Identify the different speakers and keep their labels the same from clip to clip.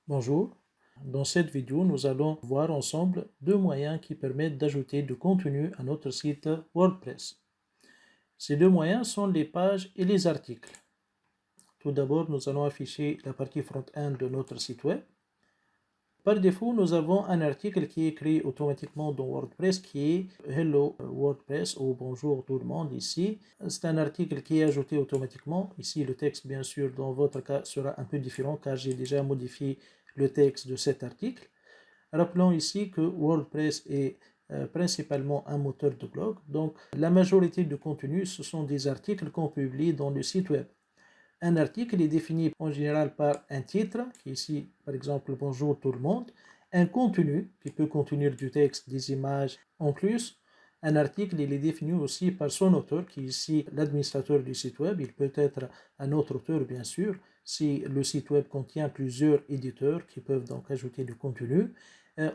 Speaker 1: Bonjour, dans cette vidéo, nous allons voir ensemble deux moyens qui permettent d'ajouter du contenu à notre site WordPress. Ces deux moyens sont les pages et les articles. Tout d'abord, nous allons afficher la partie front-end de notre site web. Par défaut, nous avons un article qui est créé automatiquement dans WordPress qui est Hello WordPress ou Bonjour tout le monde ici. C'est un article qui est ajouté automatiquement. Ici, le texte, bien sûr, dans votre cas, sera un peu différent car j'ai déjà modifié le texte de cet article. Rappelons ici que WordPress est principalement un moteur de blog. Donc, la majorité du contenu, ce sont des articles qu'on publie dans le site web. Un article est défini en général par un titre, qui est ici par exemple Bonjour tout le monde, un contenu qui peut contenir du texte, des images. En plus, un article il est défini aussi par son auteur, qui est ici l'administrateur du site web. Il peut être un autre auteur bien sûr, si le site web contient plusieurs éditeurs qui peuvent donc ajouter du contenu.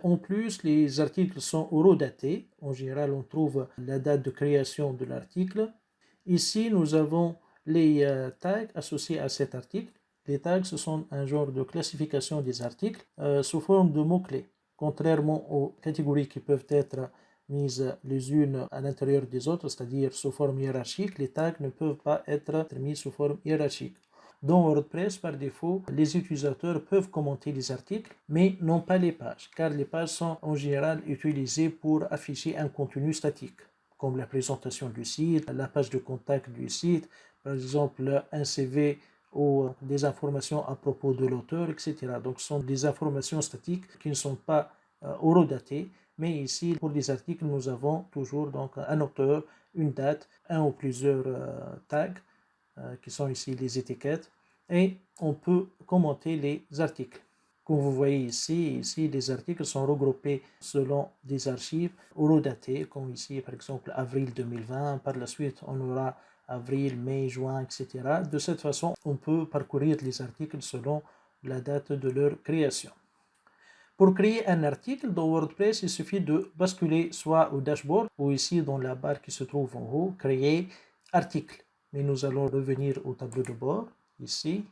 Speaker 1: En plus, les articles sont horodatés. En général, on trouve la date de création de l'article. Ici, nous avons les tags associés à cet article. Les tags, ce sont un genre de classification des articles sous forme de mots-clés. Contrairement aux catégories qui peuvent être mises les unes à l'intérieur des autres, c'est-à-dire sous forme hiérarchique, les tags ne peuvent pas être mis sous forme hiérarchique. Dans WordPress, par défaut, les utilisateurs peuvent commenter les articles, mais non pas les pages, car les pages sont en général utilisées pour afficher un contenu statique, comme la présentation du site, la page de contact du site, par exemple un CV ou des informations à propos de l'auteur, etc. Donc ce sont des informations statiques qui ne sont pas horodatées, mais ici pour les articles nous avons toujours donc un auteur, une date, un ou plusieurs tags qui sont ici les étiquettes, et on peut commenter les articles. Comme vous voyez ici, les articles sont regroupés selon des archives horodatées, comme ici par exemple avril 2020, par la suite on aura avril, mai, juin, etc. De cette façon, on peut parcourir les articles selon la date de leur création. Pour créer un article dans WordPress, il suffit de basculer soit au dashboard ou ici dans la barre qui se trouve en haut, créer article. Mais nous allons revenir au tableau de bord, ici,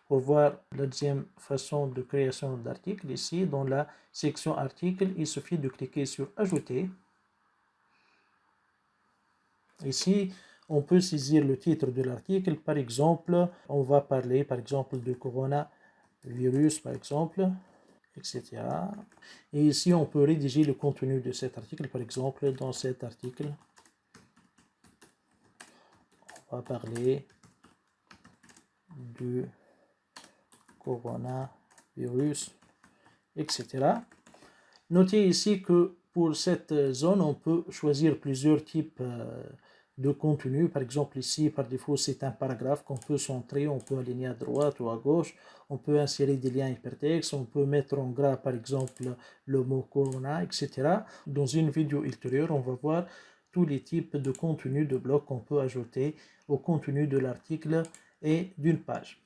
Speaker 1: pour voir la deuxième façon de création d'article. Ici, dans la section article, il suffit de cliquer sur ajouter. Ici, on peut saisir le titre de l'article. Par exemple, on va parler par exemple de coronavirus, par exemple, etc. Et ici, on peut rédiger le contenu de cet article. Par exemple, dans cet article, on va parler du coronavirus, etc. Notez ici que pour cette zone, on peut choisir plusieurs types de contenu. Par exemple, ici, par défaut, c'est un paragraphe qu'on peut centrer, on peut aligner à droite ou à gauche, on peut insérer des liens hypertextes, on peut mettre en gras, par exemple, le mot Corona, etc. Dans une vidéo ultérieure, on va voir tous les types de contenu de bloc qu'on peut ajouter au contenu de l'article et d'une page.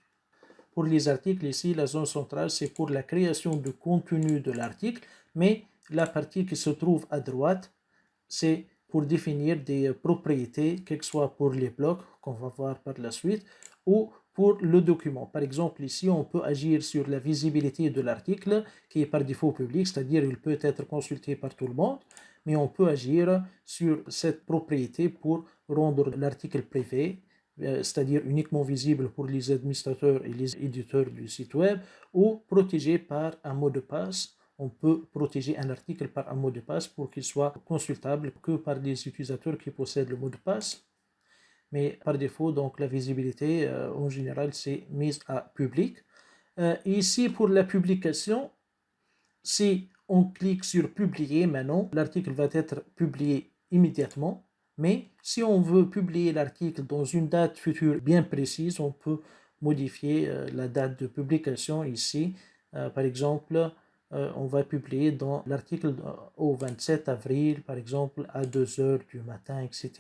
Speaker 1: Pour les articles, ici, la zone centrale, c'est pour la création de contenu de l'article, mais la partie qui se trouve à droite, c'est pour définir des propriétés, que ce soit pour les blocs, qu'on va voir par la suite, ou pour le document. Par exemple, ici, on peut agir sur la visibilité de l'article, qui est par défaut public, c'est-à-dire il peut être consulté par tout le monde, mais on peut agir sur cette propriété pour rendre l'article privé, c'est-à-dire uniquement visible pour les administrateurs et les éditeurs du site web, ou protégé par un mot de passe. On peut protéger un article par un mot de passe pour qu'il soit consultable que par les utilisateurs qui possèdent le mot de passe. Mais par défaut, donc la visibilité en général c'est mise à public. Ici pour la publication, si on clique sur publier maintenant, l'article va être publié immédiatement. Mais si on veut publier l'article dans une date future bien précise, on peut modifier la date de publication ici. Par exemple, on va publier dans l'article au 27 avril, par exemple, à 2 heures du matin, etc.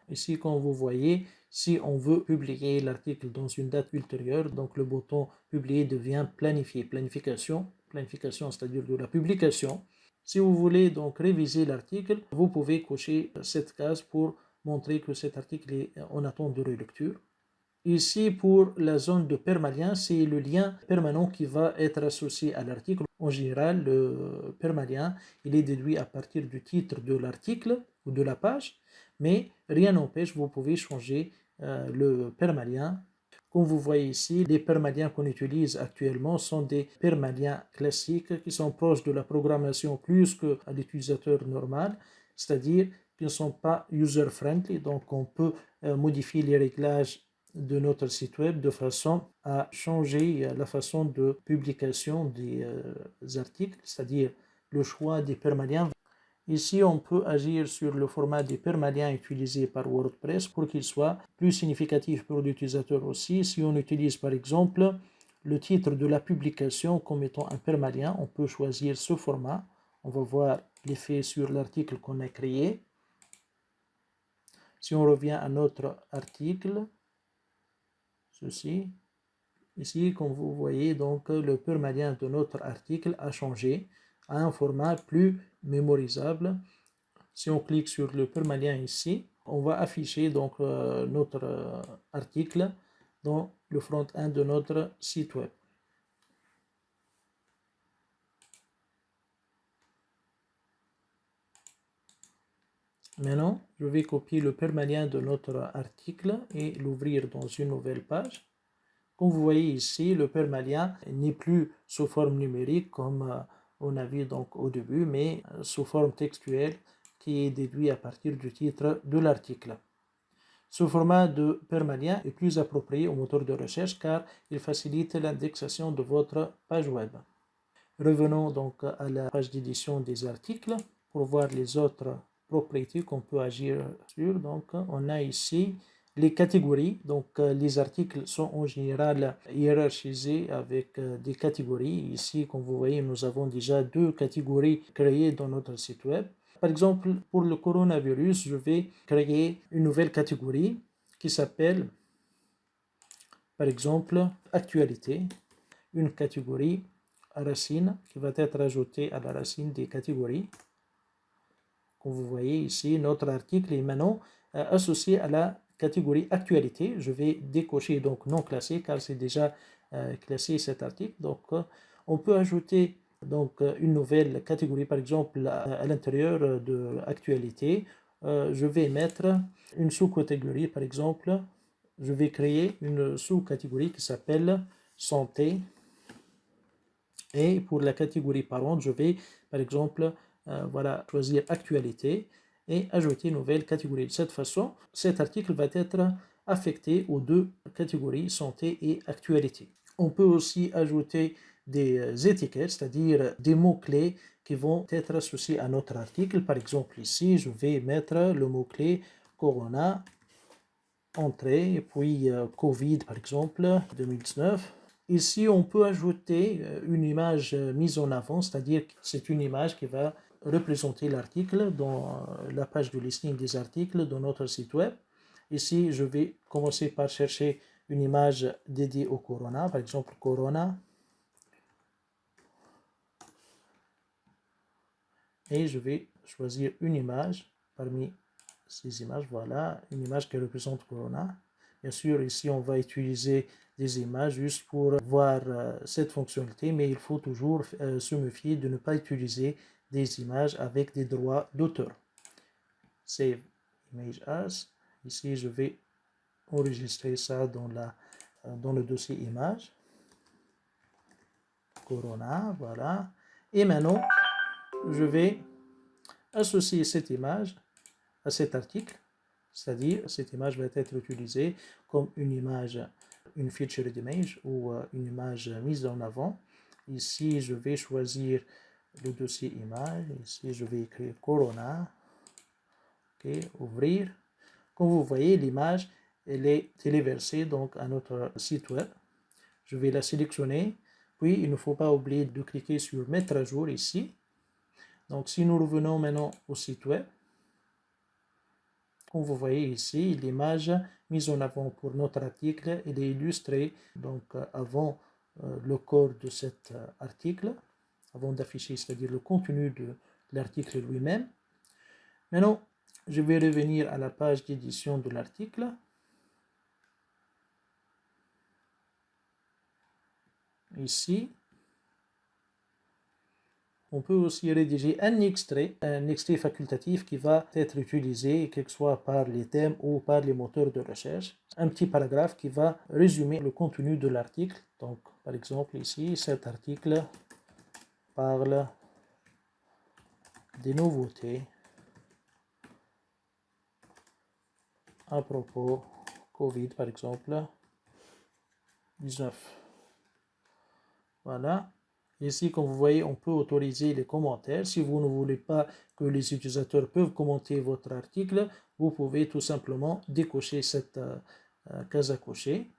Speaker 1: Ici, comme vous voyez, si on veut publier l'article dans une date ultérieure, donc le bouton publier devient planifié, planification, c'est-à-dire de la publication. Si vous voulez donc réviser l'article, vous pouvez cocher cette case pour montrer que cet article est en attente de relecture. Ici, pour la zone de permalien, c'est le lien permanent qui va être associé à l'article. En général, le permalien, il est déduit à partir du titre de l'article ou de la page, mais rien n'empêche, vous pouvez changer le permalien. Comme vous voyez ici, les permaliens qu'on utilise actuellement sont des permaliens classiques qui sont proches de la programmation plus qu'à l'utilisateur normal, c'est-à-dire qu'ils ne sont pas user-friendly, donc on peut modifier les réglages de notre site web de façon à changer la façon de publication des articles, c'est-à-dire le choix des permaliens. Ici, on peut agir sur le format des permaliens utilisés par WordPress pour qu'il soit plus significatif pour l'utilisateur aussi. Si on utilise par exemple le titre de la publication comme étant un permalien, on peut choisir ce format. On va voir l'effet sur l'article qu'on a créé. Si on revient à notre article, ceci, ici, comme vous voyez, donc le permalien de notre article a changé à un format plus mémorisable. Si on clique sur le permalien ici, on va afficher donc notre article dans le front-end de notre site web. Maintenant, je vais copier le permalien de notre article et l'ouvrir dans une nouvelle page. Comme vous voyez ici, le permalien n'est plus sous forme numérique comme on a vu donc au début, mais sous forme textuelle qui est déduit à partir du titre de l'article. Ce format de permalien est plus approprié au moteur de recherche car il facilite l'indexation de votre page web. Revenons donc à la page d'édition des articles pour voir les autres propriétés qu'on peut agir sur. Donc, on a ici les catégories. Donc, les articles sont en général hiérarchisés avec des catégories. Ici, comme vous voyez, nous avons déjà 2 catégories créées dans notre site web. Par exemple, pour le coronavirus, je vais créer une nouvelle catégorie qui s'appelle, par exemple, actualité, une catégorie racine qui va être ajoutée à la racine des catégories. Comme vous voyez ici, notre article est maintenant associé à la catégorie actualité. Je vais décocher donc non classé car c'est déjà classé cet article. Donc, on peut ajouter donc une nouvelle catégorie, par exemple à l'intérieur de actualité. Je vais mettre une sous-catégorie, par exemple. Je vais créer une sous-catégorie qui s'appelle santé. Et pour la catégorie parente, je vais par exemple voilà, choisir actualité et ajouter une nouvelle catégorie. De cette façon, cet article va être affecté aux 2 catégories santé et actualité. On peut aussi ajouter des étiquettes, c'est-à-dire des mots-clés qui vont être associés à notre article. Par exemple, ici, je vais mettre le mot-clé Corona, entrée, et puis Covid, par exemple, 2019. Ici, on peut ajouter une image mise en avant, c'est-à-dire que c'est une image qui va représenter l'article dans la page de listing des articles de notre site web. Ici, je vais commencer par chercher une image dédiée au Corona, par exemple Corona. Et je vais choisir une image parmi ces images. Voilà, une image qui représente Corona. Bien sûr, ici, on va utiliser des images juste pour voir cette fonctionnalité, mais il faut toujours se méfier de ne pas utiliser des images avec des droits d'auteur. Save Image As. Ici, je vais enregistrer ça dans le dossier image. Corona, voilà. Et maintenant, je vais associer cette image à cet article, c'est-à-dire cette image va être utilisée comme une image, une featured image ou une image mise en avant. Ici, je vais choisir le dossier image. Ici, je vais écrire Corona. OK, ouvrir. Comme vous voyez, l'image, elle est téléversée donc à notre site web. Je vais la sélectionner. Puis, il ne faut pas oublier de cliquer sur Mettre à jour ici. Donc, si nous revenons maintenant au site web, comme vous voyez ici, l'image mise en avant pour notre article, elle est illustrée donc avant le corps de cet article, avant d'afficher, c'est-à-dire le contenu de l'article lui-même. Maintenant, je vais revenir à la page d'édition de l'article. ici, on peut aussi rédiger un extrait facultatif qui va être utilisé, que ce soit par les thèmes ou par les moteurs de recherche. Un petit paragraphe qui va résumer le contenu de l'article. Donc, par exemple, ici, cet article parle des nouveautés à propos Covid, par exemple, 19. Voilà. Ici, comme vous voyez, on peut autoriser les commentaires. Si vous ne voulez pas que les utilisateurs peuvent commenter votre article, vous pouvez tout simplement décocher cette case à cocher.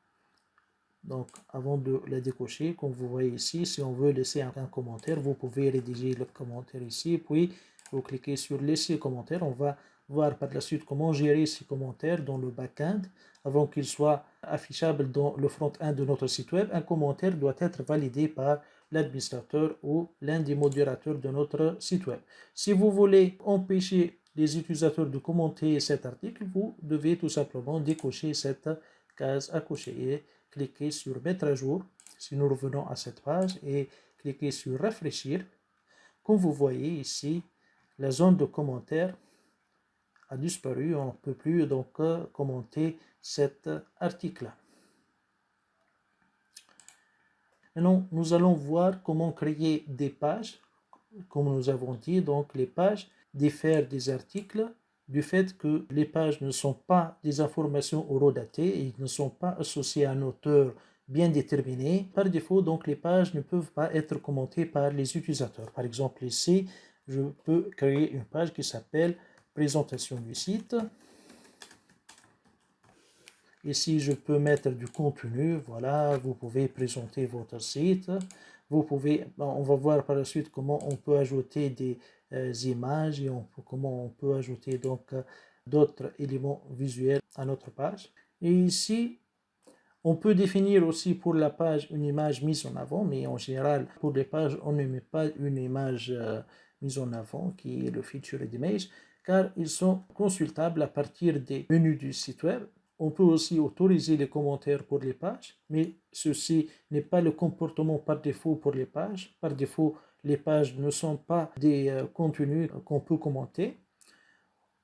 Speaker 1: Donc, avant de la décocher, comme vous voyez ici, si on veut laisser un commentaire, vous pouvez rédiger le commentaire ici, puis vous cliquez sur laisser commentaire. On va voir par la suite comment gérer ces commentaires dans le back-end avant qu'ils soient affichables dans le front-end de notre site web. Un commentaire doit être validé par l'administrateur ou l'un des modérateurs de notre site web. Si vous voulez empêcher les utilisateurs de commenter cet article, vous devez tout simplement décocher cette case à cocher et cliquez sur mettre à jour. Si nous revenons à cette page et cliquez sur rafraîchir, comme vous voyez ici, la zone de commentaires a disparu. On ne peut plus donc commenter cet article. Maintenant, nous allons voir comment créer des pages. Comme nous avons dit, donc les pages diffèrent des articles du fait que les pages ne sont pas des informations horodatées et ne sont pas associées à un auteur bien déterminé. Par défaut, donc les pages ne peuvent pas être commentées par les utilisateurs. Par exemple, ici, je peux créer une page qui s'appelle présentation du site. Ici, je peux mettre du contenu. Voilà, vous pouvez présenter votre site. Vous pouvez, on va voir par la suite comment on peut ajouter des images et comment on peut ajouter donc d'autres éléments visuels à notre page. Et ici, on peut définir aussi pour la page une image mise en avant, mais en général, pour les pages, on ne met pas une image mise en avant qui est le featured image, car ils sont consultables à partir des menus du site web. On peut aussi autoriser les commentaires pour les pages, mais ceci n'est pas le comportement par défaut pour les pages. Par défaut, les pages ne sont pas des contenus qu'on peut commenter.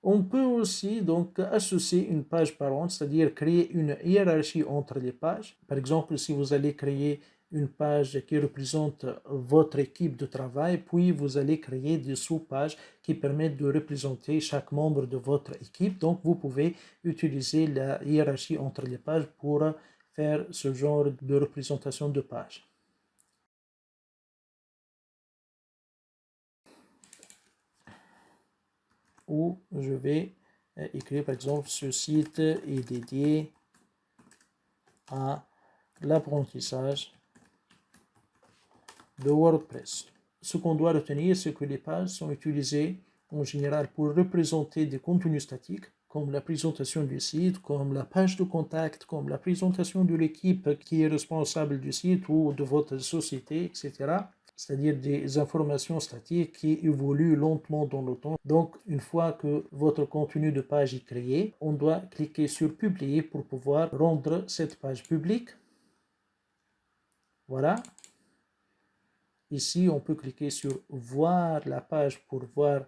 Speaker 1: On peut aussi donc associer une page parente, c'est-à-dire créer une hiérarchie entre les pages. Par exemple, si vous allez créer une page qui représente votre équipe de travail, puis vous allez créer des sous-pages qui permettent de représenter chaque membre de votre équipe. Donc, vous pouvez utiliser la hiérarchie entre les pages pour faire ce genre de représentation de pages. Où je vais écrire par exemple ce site est dédié à l'apprentissage de WordPress. Ce qu'on doit retenir, c'est que les pages sont utilisées en général pour représenter des contenus statiques, comme la présentation du site, comme la page de contact, comme la présentation de l'équipe qui est responsable du site ou de votre société, etc. C'est-à-dire des informations statiques qui évoluent lentement dans le temps. Donc, une fois que votre contenu de page est créé, on doit cliquer sur Publier pour pouvoir rendre cette page publique. Voilà. Ici, on peut cliquer sur Voir la page pour voir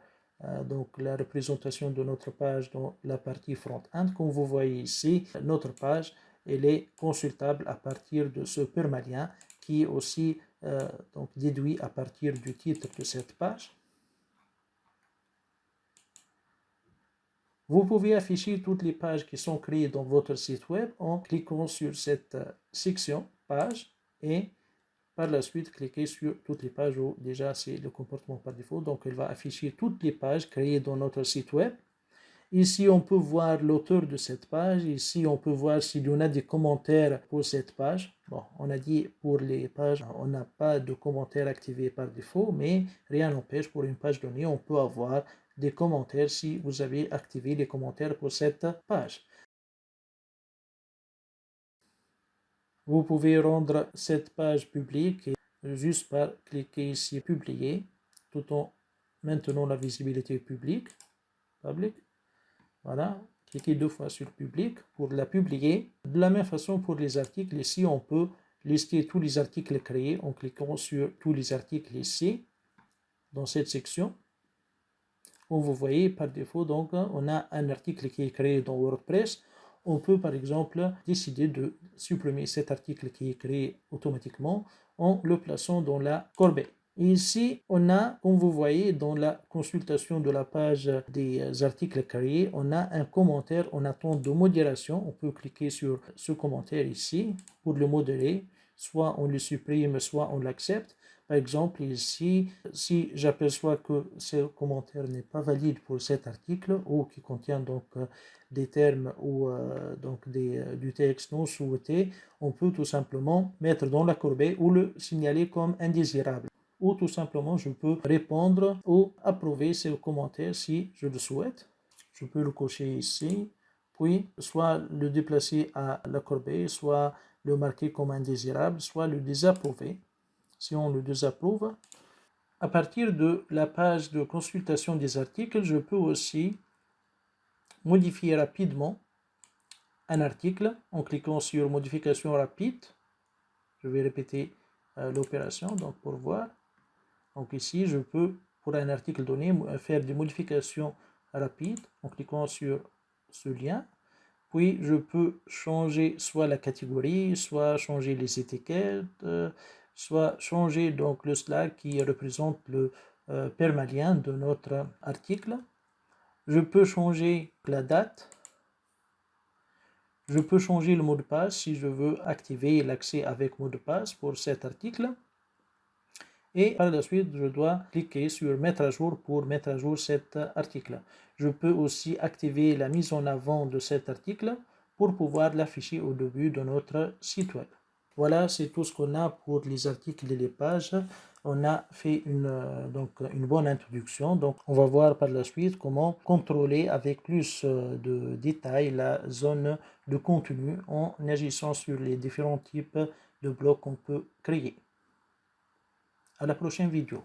Speaker 1: donc la représentation de notre page dans la partie front-end. Comme vous voyez ici, notre page elle est consultable à partir de ce permalien qui est aussi donc déduit à partir du titre de cette page. Vous pouvez afficher toutes les pages qui sont créées dans votre site web en cliquant sur cette section page et par la suite cliquer sur toutes les pages où déjà c'est le comportement par défaut. Donc elle va afficher toutes les pages créées dans notre site web. Ici, on peut voir l'auteur de cette page. Ici, on peut voir s'il y en a des commentaires pour cette page. Bon, on a dit pour les pages, on n'a pas de commentaires activés par défaut, mais rien n'empêche pour une page donnée, on peut avoir des commentaires si vous avez activé les commentaires pour cette page. Vous pouvez rendre cette page publique juste par cliquer ici Publier, tout en maintenant la visibilité publique. Public. Voilà, cliquez 2 fois sur Public pour la publier. De la même façon pour les articles, ici on peut lister tous les articles créés en cliquant sur tous les articles ici, dans cette section. Où vous voyez par défaut, donc, on a un article qui est créé dans WordPress. On peut par exemple décider de supprimer cet article qui est créé automatiquement en le plaçant dans la corbeille. Et ici, on a, comme vous voyez, dans la consultation de la page des articles créés, on a un commentaire en attente de modération. On peut cliquer sur ce commentaire ici pour le modérer. Soit on le supprime, soit on l'accepte. Par exemple, ici, si j'aperçois que ce commentaire n'est pas valide pour cet article ou qui contient donc des termes ou donc du texte non souhaité, on peut tout simplement mettre dans la corbeille ou le signaler comme indésirable. Ou tout simplement, je peux répondre ou approuver ce commentaire si je le souhaite. Je peux le cocher ici, puis soit le déplacer à la corbeille, soit le marquer comme indésirable, soit le désapprouver. Si on le désapprouve, à partir de la page de consultation des articles, je peux aussi modifier rapidement un article en cliquant sur modification rapide. Je vais répéter l'opération donc pour voir. Donc ici, je peux, pour un article donné, faire des modifications rapides en cliquant sur ce lien. Puis, je peux changer soit la catégorie, soit changer les étiquettes, soit changer donc le slash qui représente le permalien de notre article. Je peux changer la date. Je peux changer le mot de passe si je veux activer l'accès avec mot de passe pour cet article. Et par la suite, je dois cliquer sur mettre à jour pour mettre à jour cet article. Je peux aussi activer la mise en avant de cet article pour pouvoir l'afficher au début de notre site web. Voilà, c'est tout ce qu'on a pour les articles et les pages. On a fait une bonne introduction. Donc, on va voir par la suite comment contrôler avec plus de détails la zone de contenu en agissant sur les différents types de blocs qu'on peut créer. À la prochaine vidéo.